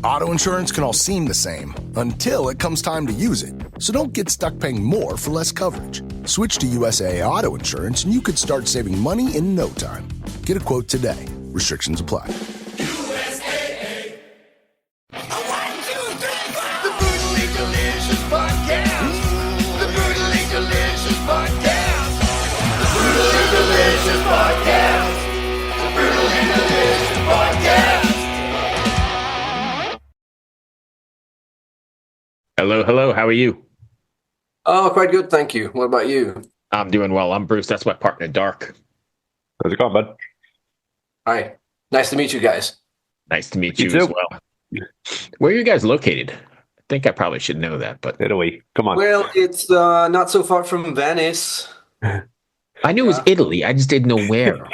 Auto insurance can all seem the same until it comes time to use it. So don't get stuck paying more for less coverage. Switch to USAA Auto Insurance and you could start saving money in no time. Get a quote today. Restrictions apply. USAA. 1, 2, 3, 4. The Brutally Delicious Podcast. The Brutally Delicious Podcast. The Brutally Delicious Podcast. The Brutally Delicious Podcast. Hello. How are you? Oh, quite good, thank you. What about you? I'm doing well. I'm Bruce. That's my partner, Dark. How's it going, bud? Hi. Nice to meet you guys. Nice to meet You you as too. well. Where are you guys located? I think I probably should know that, but Italy. Come on. Well, it's not so far from Venice. I knew it was Italy. I just didn't know where.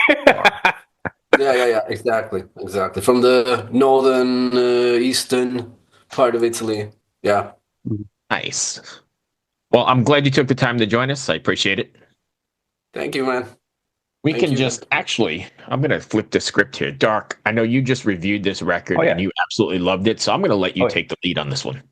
Yeah, exactly. From the northern, eastern part of Italy. Yeah. Nice. Well, I'm glad you took the time to join us. I appreciate it. Thank you, man. We Thank can you. just actually, I'm going to flip the script here. Dark, I know you just reviewed this record Oh, yeah. and you absolutely loved it, so I'm going to let you Oh, yeah. take the lead on this one.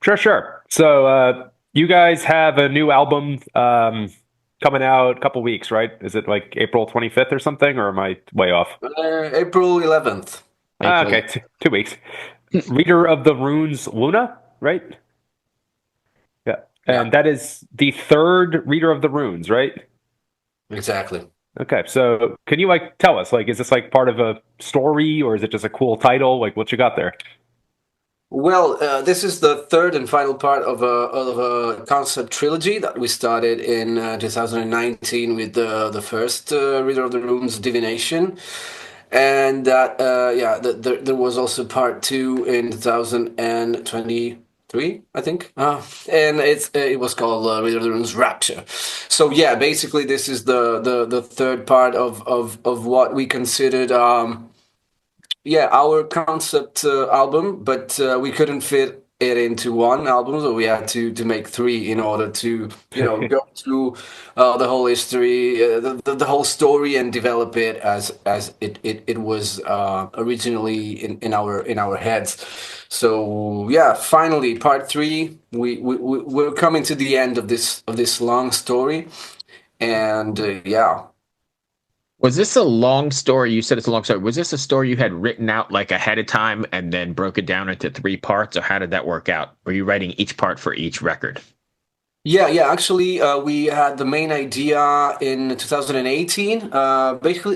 Sure. So, you guys have a new album coming out a couple weeks, right? Is it like April 25th or something, or am I way off? April 11th. Okay, 2 weeks. Reader of the Runes, Luna, right? Yeah, and that is the third Reader of the Runes, right? Exactly. Okay, so can you tell us, is this part of a story, or is it just a cool title? What you got there? Well, this is the third and final part of a concept trilogy that we started in 2019 with the first Reader of the Runes, Divination. And that, there was also part 2 in 2023, I think. And it was called Reader of the Runes Rapture. So yeah, basically this is the third part of what we considered our concept album, but we couldn't fit it into one album, so we had to make 3 in order to go through the whole history, the whole story, and develop it as it was originally in our heads. So yeah, finally part 3. We're coming to the end of this long story, and Was this a long story? You said it's a long story. Was this a story you had written out ahead of time and then broke it down into 3 parts, or how did that work out? Were you writing each part for each record? Yeah. Actually, we had the main idea in 2018.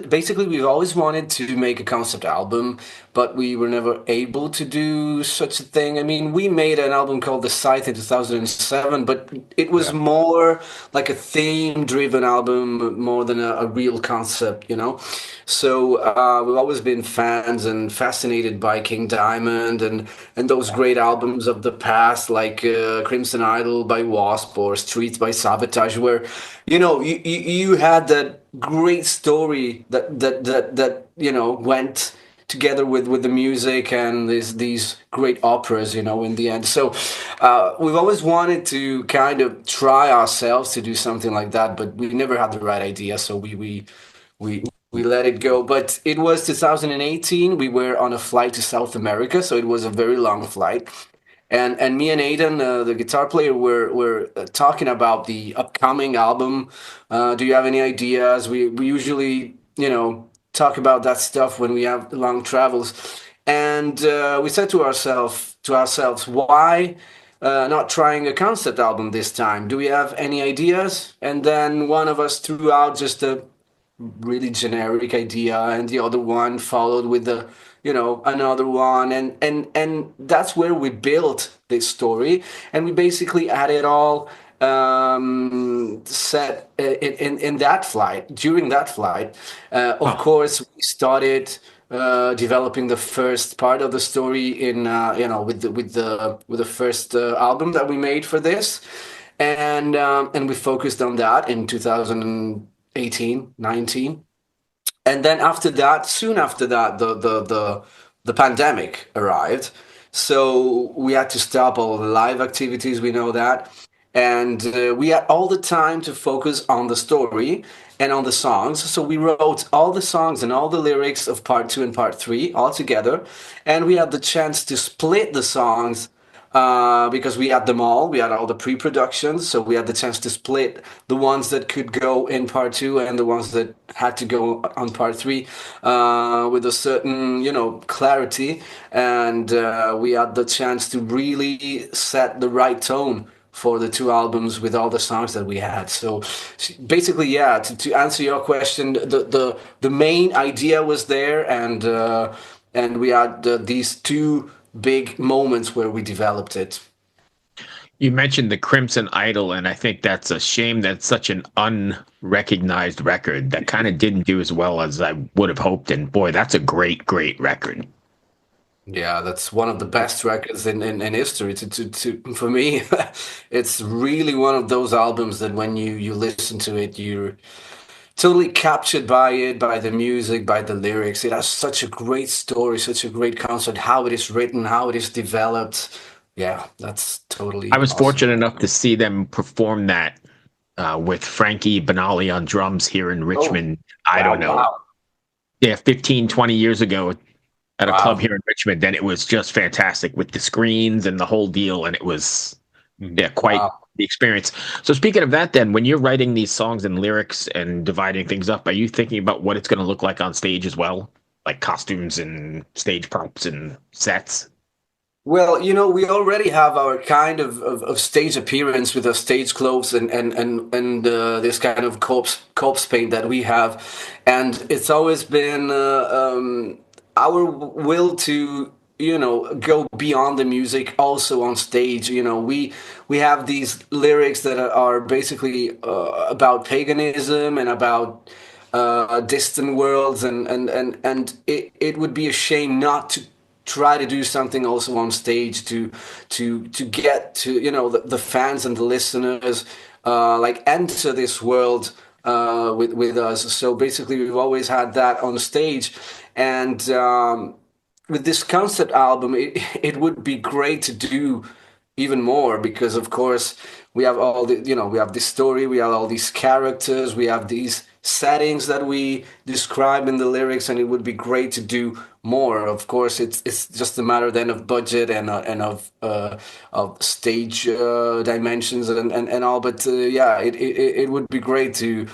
Basically, we've always wanted to make a concept album, but we were never able to do such a thing. I mean, we made an album called The Scythe in 2007, but it was more like a theme-driven album more than a real concept, So we've always been fans and fascinated by King Diamond and those great albums of the past, like Crimson Idol by Wasp or Streets by Sabotage, where you had that great story that went together with the music and these great operas, in the end. So we've always wanted to kind of try ourselves to do something like that, but we never had the right idea, so we let it go. But it was 2018. We were on a flight to South America, so it was a very long flight. And me and Aidan, the guitar player, were talking about the upcoming album. Do you have any ideas? We usually, talk about that stuff when we have long travels. And we said to ourselves, why not trying a concept album this time? Do we have any ideas? And then one of us threw out just a really generic idea, and the other one followed with another one, and that's where we built this story, and we basically had it all set in that flight. During that flight, of course, we started developing the first part of the story in with the first album that we made for this, and we focused on that in 2018, 19. And then soon after that, the pandemic arrived. So we had to stop all the live activities, we know that. and we had all the time to focus on the story and on the songs. So we wrote all the songs and all the lyrics of part 2 and part 3 all together, and we had the chance to split the songs because we had them all. We had all the pre-productions, so we had the chance to split the ones that could go in part 2 and the ones that had to go on part 3 with a certain, clarity. And we had the chance to really set the right tone for the two albums with all the songs that we had. So basically, yeah, to answer your question, the main idea was there, and we had these two big moments where we developed it. You mentioned the Crimson Idol, and I think that's a shame that it's such an unrecognized record that kind of didn't do as well as I would have hoped. And boy, that's a great, great record. Yeah, that's one of the best records in history. For me, it's really one of those albums that when you listen to it, you're totally captured by it, by the music, by the lyrics. It has such a great story, such a great concept, how it is written, how it is developed. Yeah, that's totally I was awesome. fortunate enough to see them perform that with Frankie Banali on drums here in Richmond. I don't know. Wow. Yeah, 15, 20 years ago at a Wow. club here in Richmond. Then it was just fantastic with the screens and the whole deal. And it was, quite Wow. the experience. So speaking of that, then, when you're writing these songs and lyrics and dividing things up, are you thinking about what it's going to look like on stage as well? Like costumes and stage props and sets? Well, we already have our kind of stage appearance with our stage clothes and this kind of corpse paint that we have, and it's always been our will to go beyond the music also on stage. We have these lyrics that are basically about paganism and about distant worlds, and it would be a shame not to try to do something also on stage to get to the fans and the listeners like enter this world with us. So basically, we've always had that on stage, and with this concept album, it would be great to do even more, because of course we have all the we have this story, we have all these characters, we have these settings that we describe in the lyrics, and it would be great to do more. Of course, it's just a matter then of budget and of stage dimensions and all. But yeah, it would be great to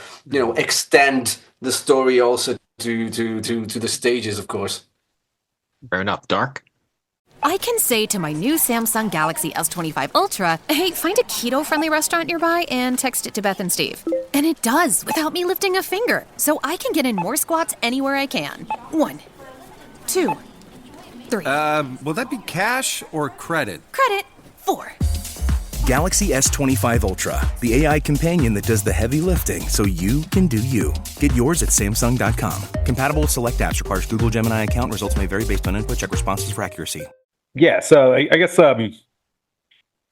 extend the story also to the stages, of course. Fair enough. Dark? I can say to my new Samsung Galaxy S25 Ultra, hey, find a keto-friendly restaurant nearby and text it to Beth and Steve. And it does, without me lifting a finger. So I can get in more squats anywhere I can. 1, 2, 3. Will that be cash or credit? Credit. 4. Galaxy S25 Ultra, the AI companion that does the heavy lifting so you can do you. Get yours at Samsung.com. Compatible with select apps. Requires Google Gemini account. Results may vary based on input. Check responses for accuracy. Yeah, so I guess sort of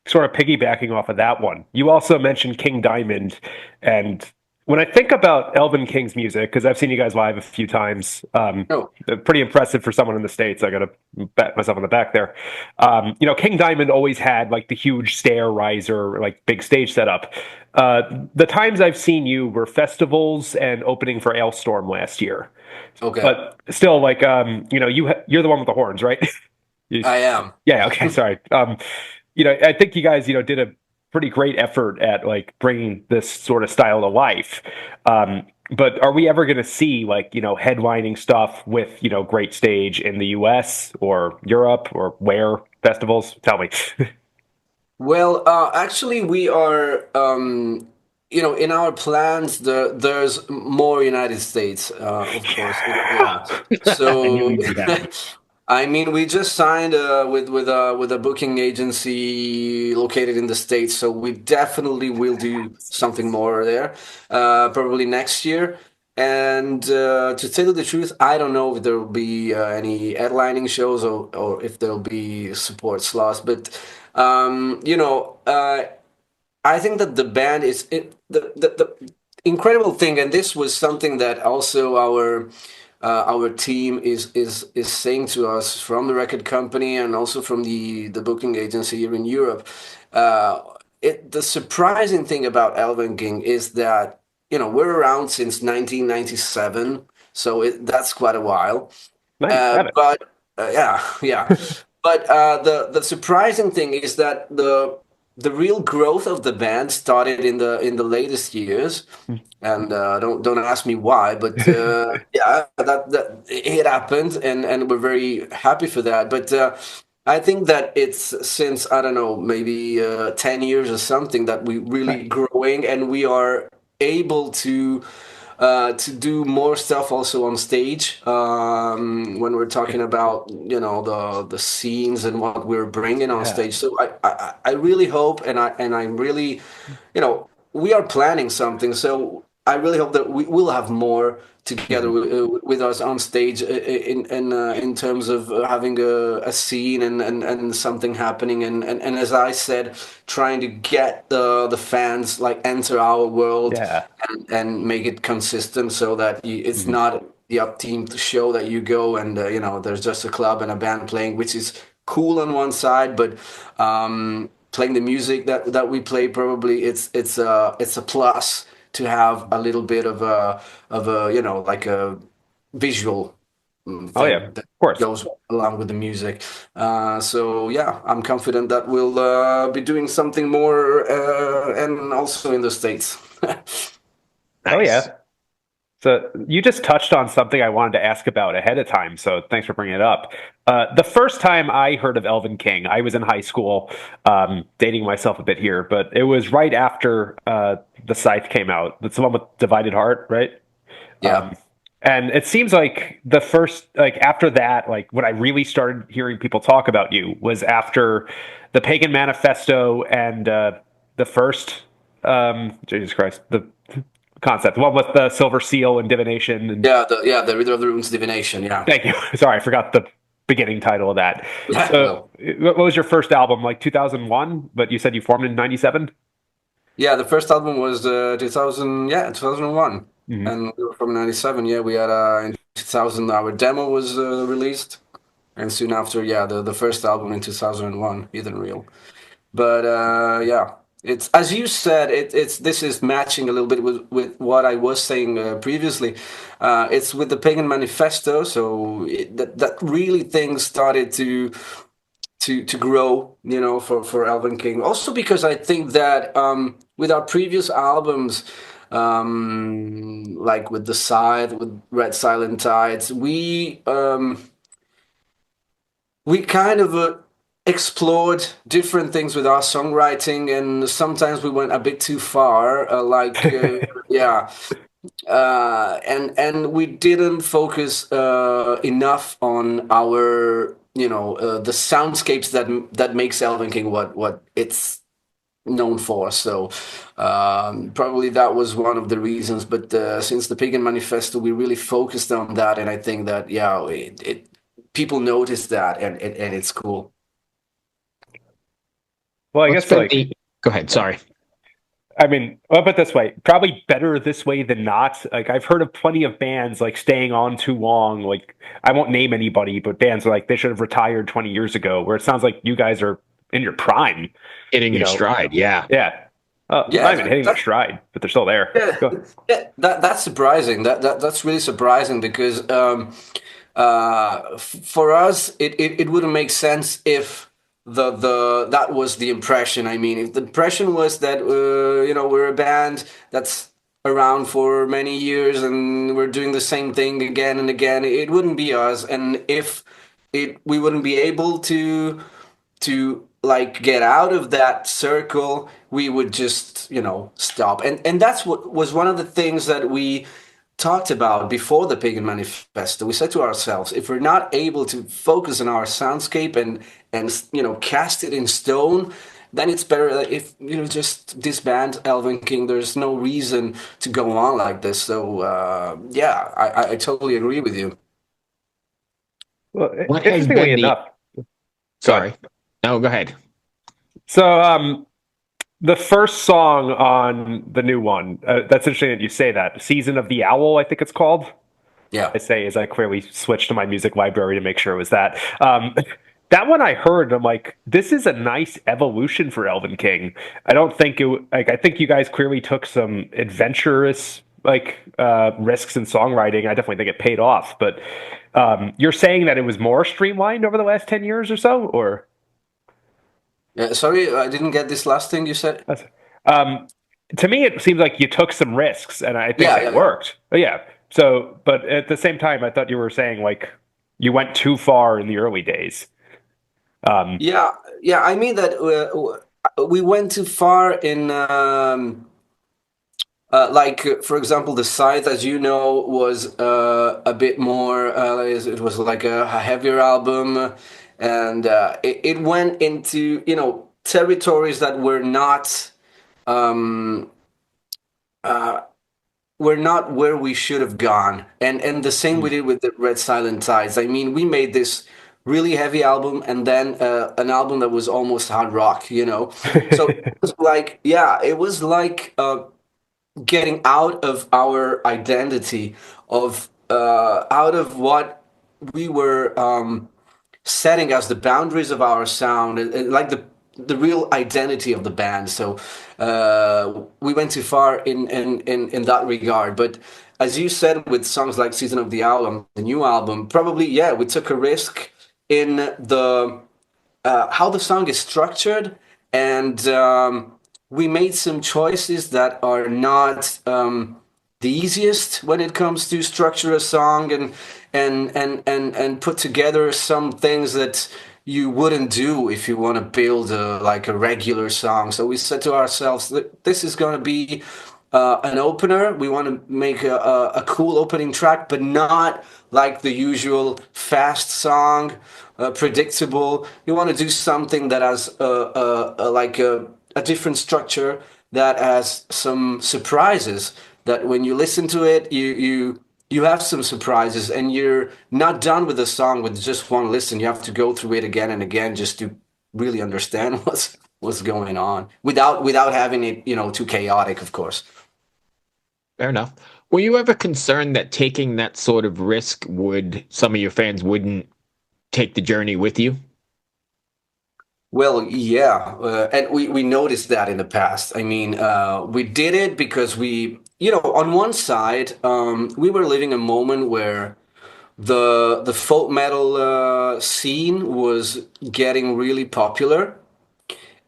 piggybacking off of that one, you also mentioned King Diamond, and when I think about Elvenking's music, because I've seen you guys live a few times, pretty impressive for someone in the States. I got to pat myself on the back there. King Diamond always had like the huge stair riser, like big stage setup. The times I've seen you were festivals and opening for Ailstorm last year. Okay. But still, like, you're the one with the horns, right? I am. Yeah. Okay. Sorry. I think you guys, did a pretty great effort at like bringing this sort of style to life. But are we ever going to see like, headlining stuff with, great stage in the US or Europe or where festivals? Tell me. Well, actually, we are, in our plans, there's more United States, of course. Yeah. So, I mean, we just signed with a booking agency located in the States, so we definitely will do something more there, probably next year. And to tell you the truth, I don't know if there will be any headlining shows or if there will be support slots, but I think that the band is the incredible thing, and this was something that also our team is saying to us from the record company and also from the booking agency here in Europe. the surprising thing about Elvenking is that we're around since 1997, so that's quite a while. 97. But yeah, yeah. But the surprising thing is that the real growth of the band started in the latest years, and don't ask me why, but yeah, that it happened, and we're very happy for that. But I think that it's since I don't know maybe 10 years or something that we really growing, and we are able to do more stuff also on stage when we're talking about the scenes and what we're bringing on stage. So I really hope, and I'm really we are planning something. So I really hope that we will have more together with us on stage in terms of having a scene and something happening, and as I said, trying to get the fans like enter our world and make it consistent so that it's not the up team show that you go and there's just a club and a band playing, which is cool on one side, but playing the music that we play, probably it's a plus to have a little bit of a like a visual thing of that course. goes along with the music. So yeah, I'm confident that we'll be doing something more and also in the States. Oh yeah. So you just touched on something I wanted to ask about ahead of time, so thanks for bringing it up. The first time I heard of Elvenking, I was in high school, dating myself a bit here, but it was right after The Scythe came out. That's the one with Divided Heart, right? Yeah. And it seems like the first, like after that, like when I really started hearing people talk about you was after the Pagan Manifesto and the first, Jesus Christ, the concept, the one with the silver seal and divination. And the Reader of the Runes divination. Yeah. thank you. Sorry, I forgot the beginning title of that. Yeah, So, what was your first album? Like 2001, but you said you formed in 97? Yeah, the first album was 2001, and we were from 97. Yeah, we had in 2000 our demo was released, and soon after, yeah, the first album in 2001, Hidden Real. But yeah, it's as you said, it's this is matching a little bit with what I was saying previously. It's with the Pagan Manifesto, so that really things started to grow, for Elvenking. Also because I think that with our previous albums, like with The Scythe, with Red Silent Tides, we kind of explored different things with our songwriting, and sometimes we went a bit too far. Yeah, and we didn't focus enough on our the soundscapes that makes Elvenking what it's known for. So probably that was one of the reasons. But since the Pagan Manifesto, we really focused on that, and I think that it people notice that, and it's cool. Well, I What's guess been like the- Go ahead. Sorry. I mean, I'll put it this way, probably better this way than not. Like I've heard of plenty of bands like staying on too long. Like I won't name anybody, but bands are like they should have retired 20 years ago. Where it sounds like you guys are in your prime, Hitting your stride. Yeah. Yeah, Yeah, not even hitting their stride, but they're still there. Go. Yeah, that's surprising. That's really surprising because for us, it wouldn't make sense if the that was the impression. I mean, if the impression was that we're a band that's around for many years and we're doing the same thing again and again, it wouldn't be us. And if we wouldn't be able to like get out of that circle, we would just stop. And that's what was one of the things that we talked about before the Pagan Manifesto. We said to ourselves, if we're not able to focus on our soundscape and cast it in stone, then it's better if just disband Elvenking. There's no reason to go on like this. So yeah, I totally agree with you. Well, What has interestingly been the- enough, Sorry. No, go ahead. so the first song on the new one, that's interesting that you say that. Season of the Owl, I think it's called. Yeah. I say as I clearly switched to my music library to make sure it was that. That one I heard, I'm like, this is a nice evolution for Elvenking. I don't think I think you guys clearly took some adventurous risks in songwriting. I definitely think it paid off. But you're saying that it was more streamlined over the last 10 years or so, or Yeah, sorry, I didn't get this last thing you said. that's, um, to me it seems like you took some risks, and I think Yeah, they yeah, worked. But yeah. So, but at the same time, I thought you were saying like you went too far in the early days. yeah, yeah. I mean that we went too far in. For example, the scythe, as you know, was a bit more. It was like a heavier album, and it went into territories that um, uh, were not where we should have gone. And the same we did with the Red Silent Tides. I mean, we made this really heavy album and then an album that was almost hard rock. So it was like, yeah, it was like. Getting out of our identity of out of what we were setting as the boundaries of our sound and like the real identity of the band. So we went too far in that regard. But as you said, with songs like Season of the Owl, the new album, probably, yeah, we took a risk in the how the song is structured, and we made some choices that are not the easiest when it comes to structure a song and put together some things that you wouldn't do if you want to build like a regular song. So we said to ourselves, this is going to be an opener. We want to make a cool opening track, but not like the usual fast song, predictable. You want to do something that has a different structure, that has some surprises. That when you listen to it, you have some surprises, and you're not done with the song with just one listen. You have to go through it again and again just to really understand what's going on without having it too chaotic, of course. Fair enough. Were you ever concerned that taking that sort of risk would some of your fans wouldn't take the journey with you? Well, yeah, and we noticed that in the past. I mean, we did it because on one side, we were living a moment where the folk metal scene was getting really popular,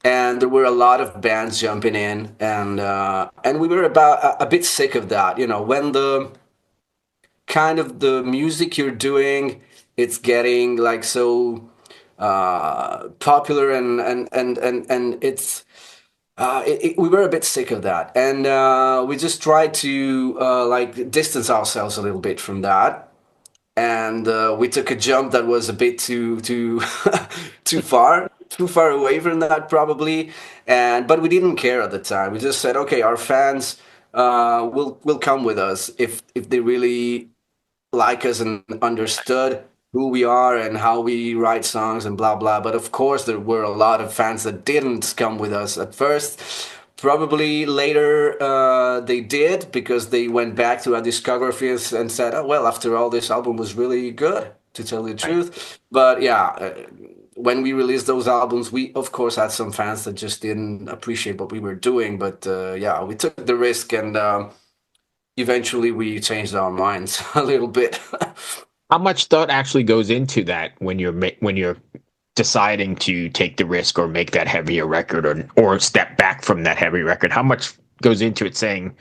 and there were a lot of bands jumping in, and we were about a bit sick of that. When the kind of the music you're doing, it's getting like so popular, and it's we were a bit sick of that, and we just tried to like distance ourselves a little bit from that, and we took a jump that was a bit too too far away from that probably, and but we didn't care at the time. We just said, okay, our fans will come with us if they really like us and understood who we are and how we write songs and blah blah. But of course, there were a lot of fans that didn't come with us at first. Probably later they did, because they went back to our discographies and said, "Oh well, after all, this album was really good." To tell you the truth, but yeah, when we released those albums, we of course had some fans that just didn't appreciate what we were doing. But yeah, we took the risk, and eventually we changed our minds a little bit. How much thought actually goes into that when you're deciding to take the risk or make that heavier record, or step back from that heavy record? How much goes into it, saying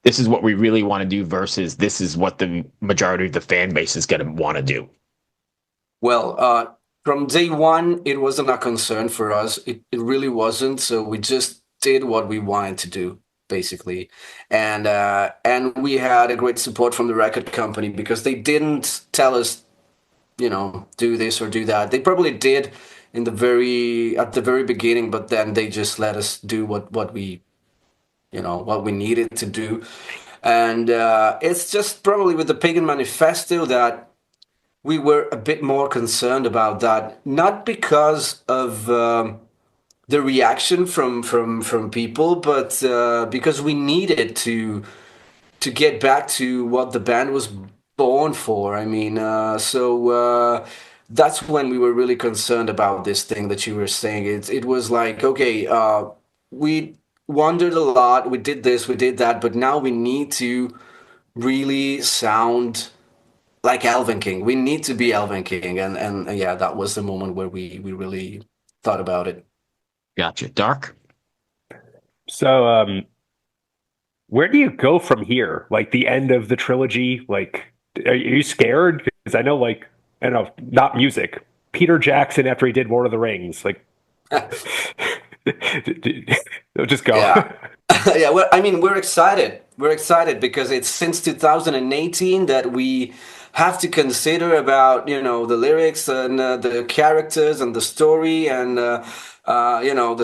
this is what we really want to do versus this is what the majority of the fan base is going to want to do? Well, from day one, it wasn't a concern for us. It really wasn't. So we just did what we wanted to do, basically, and we had a great support from the record company, because they didn't tell us, do this or do that. They probably did at the very beginning, but then they just let us do what we needed to do, and it's just probably with the Pagan Manifesto that we were a bit more concerned about that, not because of the reaction from people, but because we needed to get back to what the band was born for. I mean, so that's when we were really concerned about this thing that you were saying. It was like, okay, we wondered a lot, we did this, we did that, but now we need to really sound like Elvenking. We need to be Elvenking, and yeah, that was the moment where we really thought about it. Gotcha. Dark. So, where do you go from here? Like the end of the trilogy? Like, are you scared? Because I know, like, I don't know, not music. Peter Jackson after he did Lord of the Rings, like, just go. Yeah. Yeah, well, I mean, we're excited. We're excited because it's since 2018 that we have to consider about, the lyrics and the characters and the story, and the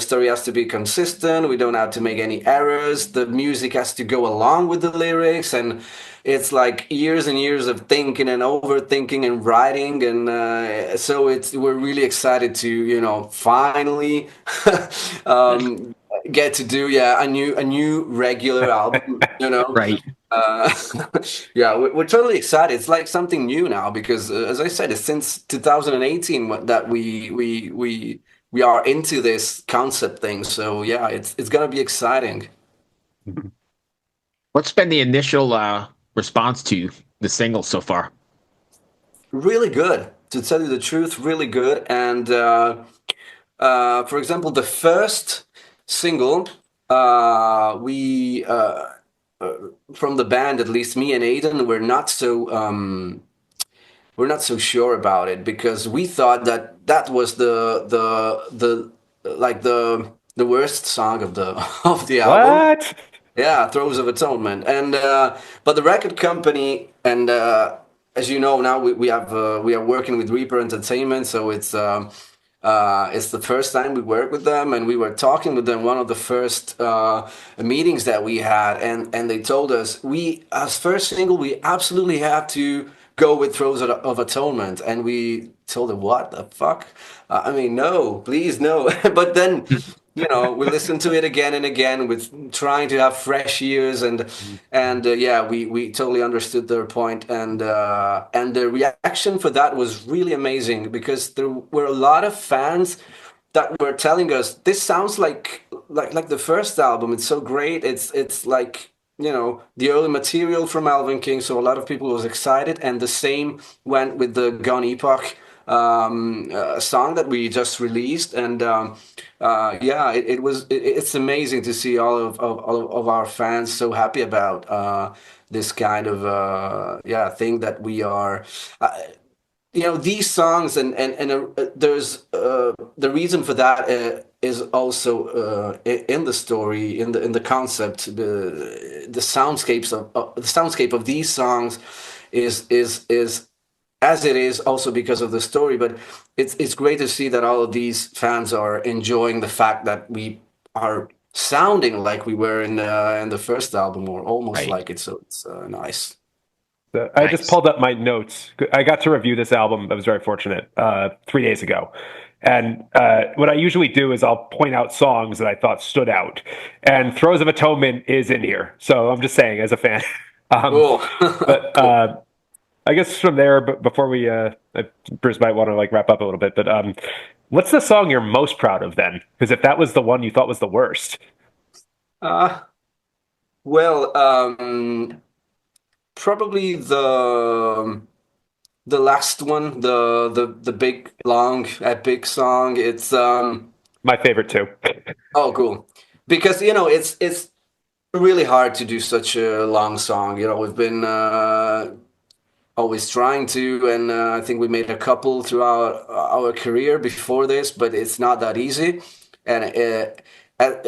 story has to be consistent. We don't have to make any errors. The music has to go along with the lyrics, and it's like years and years of thinking and overthinking and writing, and so we're really excited to, finally get to do a new regular album, Right. uh, yeah, we're totally excited. It's like something new now because, as I said, it's since 2018 that we are into this concept thing. So yeah, it's gonna be exciting. What's been the initial response to the single so far? Really good, to tell you the truth, really good. And for example, the first single, we from the band, at least me and Aiden, we're not so sure about it because we thought that was the worst song of the of the album. What? Yeah, Throes of Atonement, and but the record company, and as you know now, we are working with Reaper Entertainment, so it's the first time we work with them, and we were talking with them one of the first meetings that we had, and they told us we as first single we absolutely have to go with Throes of Atonement, and we told them what the fuck. I mean, no, please, no. But then, we listened to it again and again with trying to have fresh ears, and yeah, we totally understood their point, and the reaction for that was really amazing because there were a lot of fans that were telling us this sounds like the first album. It's so great. It's like, the early material from Elvenking. So a lot of people was excited, and the same went with the Gone Epoch song that we just released, and yeah, it's amazing to see all of our fans so happy about this kind of thing that we are. These songs, and there's the reason for that is also in the story, in the concept, the soundscapes of the soundscape of these songs is as it is also because of the story. But it's great to see that all of these fans are enjoying the fact that we are sounding like we were in the first album, or almost Right. like it. So it's nice. I just Nice. pulled up my notes. I got to review this album. I was very fortunate 3 days ago. And what I usually do is I'll point out songs that I thought stood out. And Throes of Atonement is in here. So I'm just saying, as a fan. Cool. But I guess from there, but before we, Bruce might want to like wrap up a little bit. But what's the song you're most proud of then? Because if that was the one you thought was the worst. Well, probably the last one, the big long epic song. It's My favorite too. oh, cool, because it's really hard to do such a long song. We've been always trying to, and I think we made a couple throughout our career before this, but it's not that easy. And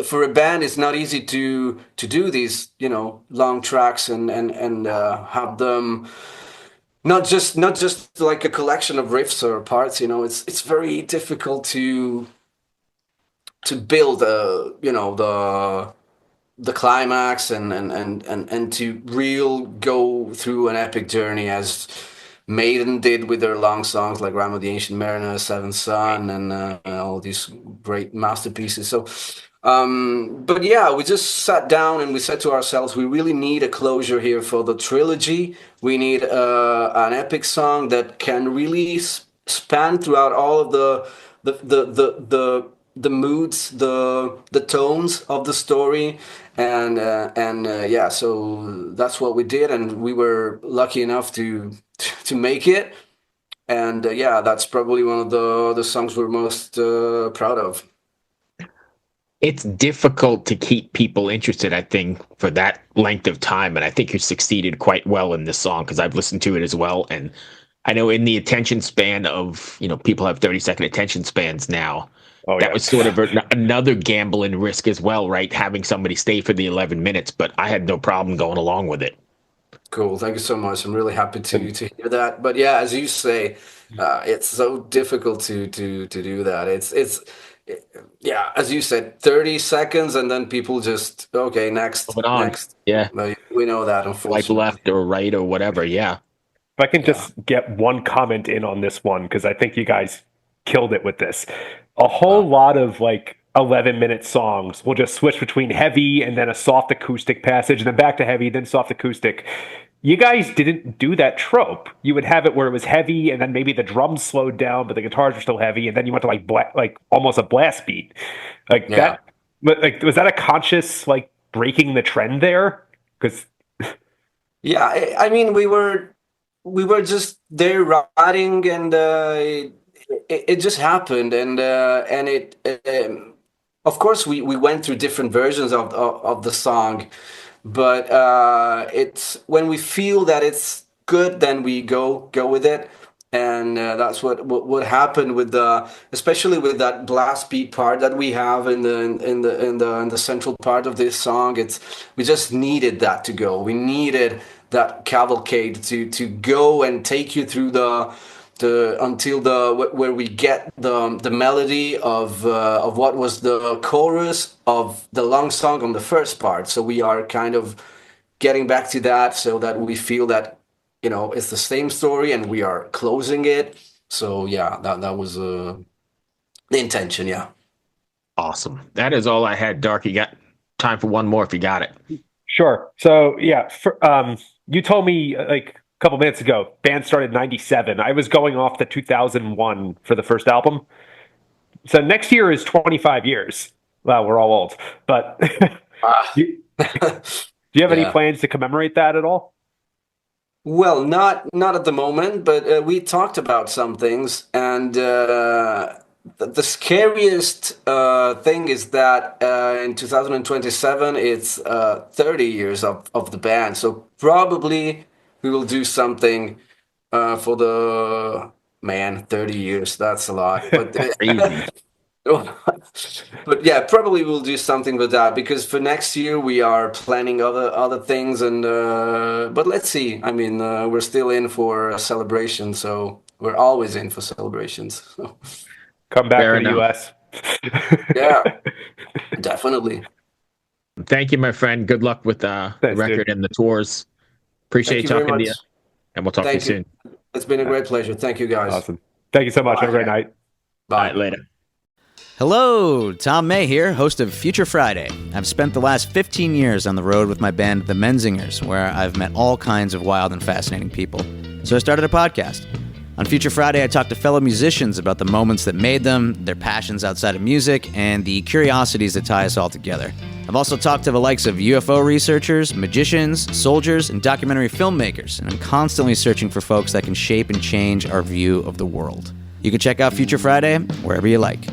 for a band, it's not easy to do these, long tracks and have them not just like a collection of riffs or parts. It's very difficult to build the climax and to real go through an epic journey as Maiden did with their long songs like Rime of the Ancient Mariner, Seventh Son, and all these great masterpieces. So, but yeah, we just sat down and we said to ourselves, we really need a closure here for the trilogy. We need an epic song that can really span throughout all of the moods, the tones of the story, and yeah, so that's what we did, and we were lucky enough to make it, and yeah, that's probably one of the songs we're most proud of. It's difficult to keep people interested, I think, for that length of time. And I think you succeeded quite well in this song because I've listened to it as well. And I know in the attention span of, people have 30-second attention spans now. Oh, that was sort of another gamble and risk as well, right? Having somebody stay for the 11 minutes, but I had no problem going along with it. Cool. Thank you so much. I'm really happy to hear that. But yeah, as you say, it's so difficult to do that. Yeah, as you said, 30 seconds, and then people just, okay, next. Yeah. We know that, unfortunately. Like left or right or whatever, yeah. If I can just get one comment in on this one, because I think you guys killed it with this. A whole lot of 11-minute songs will just switch between heavy and then a soft acoustic passage, and then back to heavy, then soft acoustic. You guys didn't do that trope. You would have it where it was heavy, and then maybe the drums slowed down, but the guitars were still heavy, and then you went to almost a blast beat, that. But was that a conscious breaking the trend there? Because yeah, I mean, we were just there writing, and it just happened, and it. Of course, we went through different versions of the song. But it's when we feel that it's good, then we go with it, and that's what happened with especially with that blast beat part that we have in the central part of this song. We just needed that to go. We needed that cavalcade to go and take you through until where we get the melody of what was the chorus of the long song on the first part. So we are kind of getting back to that so that we feel that it's the same story and we are closing it. So yeah, that was the intention. Yeah. Awesome. That is all I had. Dark, you got time for one more if you got it. Sure. So yeah, you told me couple minutes ago, band started in 97. I was going off the 2001 for the first album. So next year is 25 years. Well, we're all old. But do you have any plans to commemorate that at all? Well, not at the moment, but we talked about some things. And the scariest thing is that in 2027, it's 30 years of the band. So probably we will do something for 30 years. That's a lot. But, but yeah, probably we'll do something with that because for next year we are planning other things. And but let's see. I mean, we're still in for a celebration, so we're always in for celebrations. So. Come back to the US. Yeah, definitely. Thank you, my friend. Good luck with the record and the tours. Appreciate talking to you, and we'll talk to you soon. It's been a great pleasure. Thank you, guys. Awesome. Thank you so much. Have a great night. Bye. Later. Hello, Tom May here, host of Future Friday. I've spent the last 15 years on the road with my band, The Menzingers, where I've met all kinds of wild and fascinating people. So I started a podcast. On Future Friday, I talk to fellow musicians about the moments that made them, their passions outside of music, and the curiosities that tie us all together. I've also talked to the likes of UFO researchers, magicians, soldiers, and documentary filmmakers, and I'm constantly searching for folks that can shape and change our view of the world. You can check out Future Friday wherever you like.